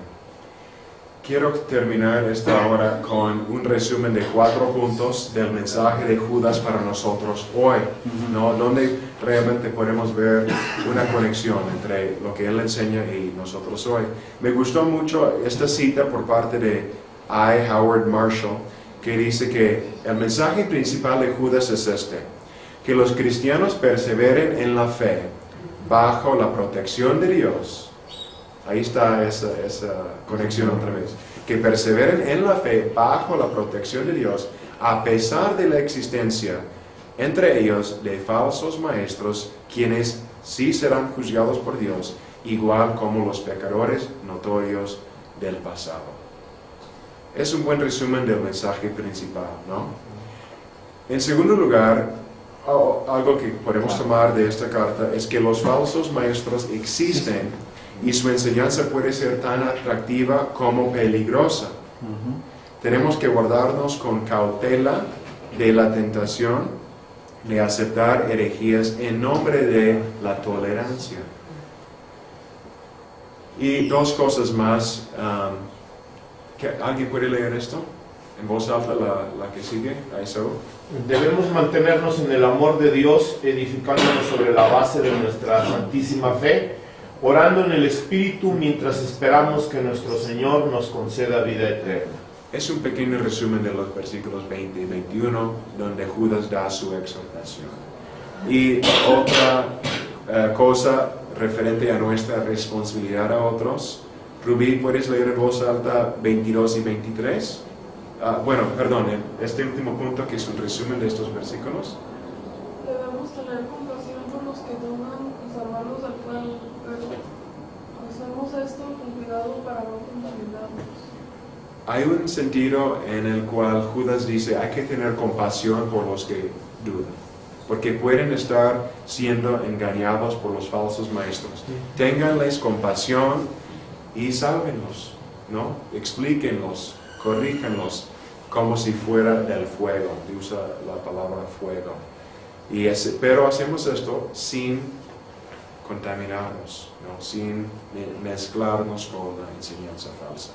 Quiero terminar esta hora con un resumen de 4 puntos del mensaje de Judas para nosotros hoy, ¿no? Donde realmente podemos ver una conexión entre lo que él enseña y nosotros hoy. Me gustó mucho esta cita por parte de I. Howard Marshall, que dice que el mensaje principal de Judas es que los cristianos perseveren en la fe bajo la protección de Dios. Ahí está esa conexión otra vez. Que perseveren en la fe bajo la protección de Dios, a pesar de la existencia entre ellos de falsos maestros, quienes sí serán juzgados por Dios, igual como los pecadores notorios del pasado. Es un buen resumen del mensaje principal, ¿no? En segundo lugar, algo que podemos tomar de esta carta es que los falsos maestros existen y su enseñanza puede ser tan atractiva como peligrosa. Tenemos que guardarnos con cautela de la tentación de aceptar herejías en nombre de la tolerancia. Y 2 cosas más. ¿Alguien puede leer esto? En voz alta, la que sigue. Eso. Debemos mantenernos en el amor de Dios, edificándonos sobre la base de nuestra santísima fe, orando en el Espíritu mientras esperamos que nuestro Señor nos conceda vida eterna. Es un pequeño resumen de los versículos 20 y 21, donde Judas da su exhortación. Y otra cosa referente a nuestra responsabilidad a otros. Rubí, ¿puedes leer en voz alta 22 y 23? Este último punto, que es un resumen de estos versículos. Debemos tener compasión por los que dudan y salvarlos del fuego, pero hacemos esto con cuidado para no contaminarnos. Hay un sentido en el cual Judas dice, hay que tener compasión por los que dudan, porque pueden estar siendo engañados por los falsos maestros. Ténganles compasión y sálvenlos, ¿no? Explíquenlos, corríjanlos, como si fuera del fuego. Usa la palabra fuego. Pero hacemos esto sin contaminarnos, ¿no? Sin mezclarnos con la enseñanza falsa.